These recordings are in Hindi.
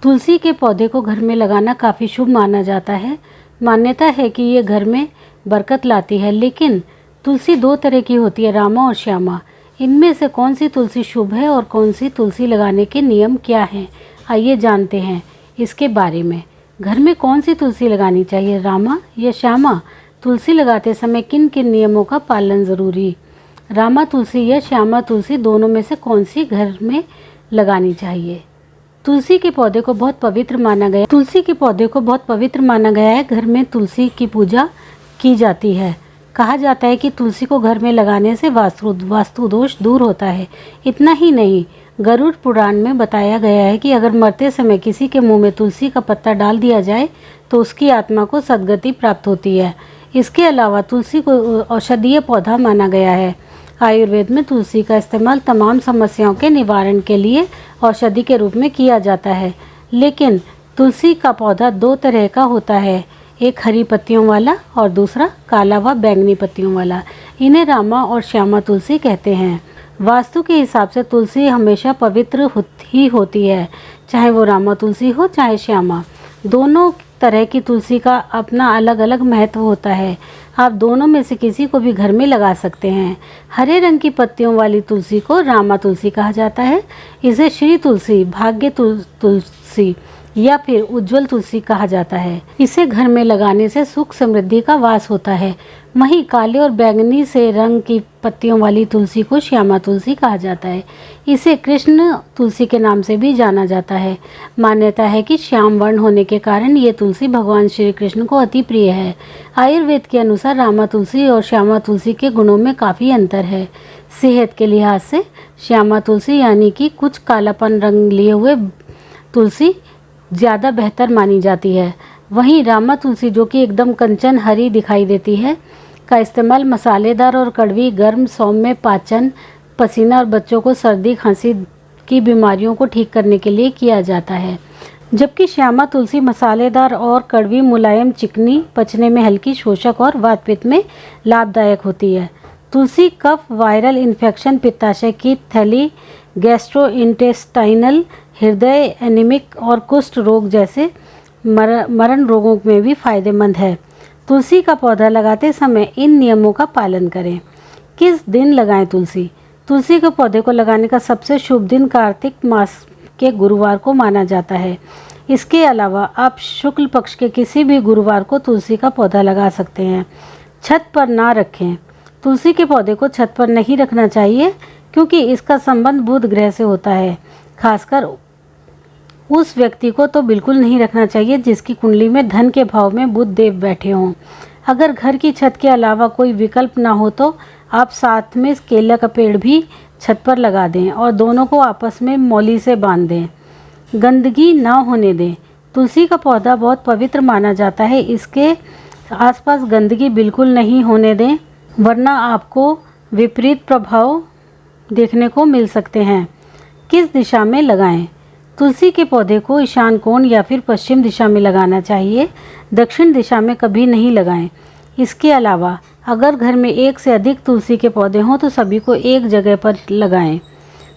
तुलसी के पौधे को घर में लगाना काफ़ी शुभ माना जाता है। मान्यता है कि ये घर में बरकत लाती है। लेकिन तुलसी दो तरह की होती है, रामा और श्यामा। इनमें से कौन सी तुलसी शुभ है और कौन सी तुलसी लगाने के नियम क्या हैं, आइए जानते हैं इसके बारे में। घर में कौन सी तुलसी लगानी चाहिए, रामा या श्यामा? तुलसी लगाते समय किन किन नियमों का पालन ज़रूरी? रामा तुलसी या श्यामा तुलसी दोनों में से कौन सी घर में लगानी चाहिए? तुलसी के पौधे को बहुत पवित्र माना गया है। घर में तुलसी की पूजा की जाती है। कहा जाता है कि तुलसी को घर में लगाने से वास्तु दोष दूर होता है। इतना ही नहीं, गरुड़ पुराण में बताया गया है कि अगर मरते समय किसी के मुंह में तुलसी का पत्ता डाल दिया जाए तो उसकी आत्मा को सद्गति प्राप्त होती है। इसके अलावा तुलसी को औषधीय पौधा माना गया है। आयुर्वेद में तुलसी का इस्तेमाल तमाम समस्याओं के निवारण के लिए औषधि के रूप में किया जाता है। लेकिन तुलसी का पौधा दो तरह का होता है, एक हरी पत्तियों वाला और दूसरा काला व बैंगनी पत्तियों वाला। इन्हें रामा और श्यामा तुलसी कहते हैं। वास्तु के हिसाब से तुलसी हमेशा पवित्र ही होती है, चाहे वो रामा तुलसी हो चाहे श्यामा। दोनों तरह की तुलसी का अपना अलग अलग महत्व होता है। आप दोनों में से किसी को भी घर में लगा सकते हैं। हरे रंग की पत्तियों वाली तुलसी को रामा तुलसी कहा जाता है। इसे श्री तुलसी, भाग्य तुलसी या फिर उज्जवल तुलसी कहा जाता है। इसे घर में लगाने से सुख समृद्धि का वास होता है। वहीं काले और बैंगनी से रंग की पत्तियों वाली तुलसी को श्यामा तुलसी कहा जाता है। इसे कृष्ण तुलसी के नाम से भी जाना जाता है। मान्यता है कि श्याम वर्ण होने के कारण ये तुलसी भगवान श्री कृष्ण को अति प्रिय है। आयुर्वेद के अनुसार रामा तुलसी और श्यामा तुलसी के गुणों में काफ़ी अंतर है। सेहत के लिहाज से श्यामा तुलसी यानी कि कुछ कालापन रंग लिए हुए तुलसी ज़्यादा बेहतर मानी जाती है। वहीं रामा तुलसी जो कि एकदम कंचन हरी दिखाई देती है, का इस्तेमाल मसालेदार और कड़वी, गर्म, सौम्य, पाचन, पसीना और बच्चों को सर्दी खांसी की बीमारियों को ठीक करने के लिए किया जाता है। जबकि श्यामा तुलसी मसालेदार और कड़वी, मुलायम, चिकनी, पचने में हल्की, शोषक और वात पित्त में लाभदायक होती है। तुलसी कफ, वायरल इन्फेक्शन, पित्ताशय की थैली, गैस्ट्रोइंटेस्टाइनल, हृदय, एनीमिक और कुष्ठ रोग जैसे मरण रोगों में भी फायदेमंद है। तुलसी का पौधा लगाते समय इन नियमों का पालन करें। किस दिन लगाएं तुलसी? तुलसी के पौधे को लगाने का सबसे शुभ दिन कार्तिक मास के गुरुवार को माना जाता है। इसके अलावा आप शुक्ल पक्ष के किसी भी गुरुवार को तुलसी का पौधा लगा सकते हैं। छत पर ना रखें। तुलसी के पौधे को छत पर नहीं रखना चाहिए क्योंकि इसका संबंध बुध ग्रह से होता है। खासकर उस व्यक्ति को तो बिल्कुल नहीं रखना चाहिए जिसकी कुंडली में धन के भाव में बुध देव बैठे हों। अगर घर की छत के अलावा कोई विकल्प ना हो तो आप साथ में केला का पेड़ भी छत पर लगा दें और दोनों को आपस में मौली से बांध दें। गंदगी ना होने दें। तुलसी का पौधा बहुत पवित्र माना जाता है। इसके आसपास गंदगी बिल्कुल नहीं होने दें, वरना आपको विपरीत प्रभाव देखने को मिल सकते हैं। किस दिशा में लगाएं? तुलसी के पौधे को ईशान कोण या फिर पश्चिम दिशा में लगाना चाहिए। दक्षिण दिशा में कभी नहीं लगाएं। इसके अलावा अगर घर में एक से अधिक तुलसी के पौधे हों तो सभी को एक जगह पर लगाएं।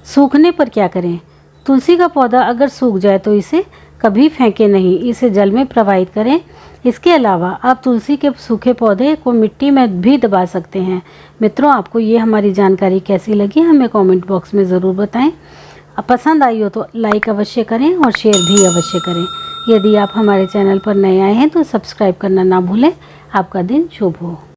सूखने पर क्या करें? तुलसी का पौधा अगर सूख जाए तो इसे कभी फेंकें नहीं, इसे जल में प्रवाहित करें। इसके अलावा आप तुलसी के सूखे पौधे को मिट्टी में भी दबा सकते हैं। मित्रों, आपको ये हमारी जानकारी कैसी लगी हमें कमेंट बॉक्स में ज़रूर बताएं। पसंद आई हो तो लाइक अवश्य करें और शेयर भी अवश्य करें। यदि आप हमारे चैनल पर नए आए हैं तो सब्सक्राइब करना ना भूलें। आपका दिन शुभ हो।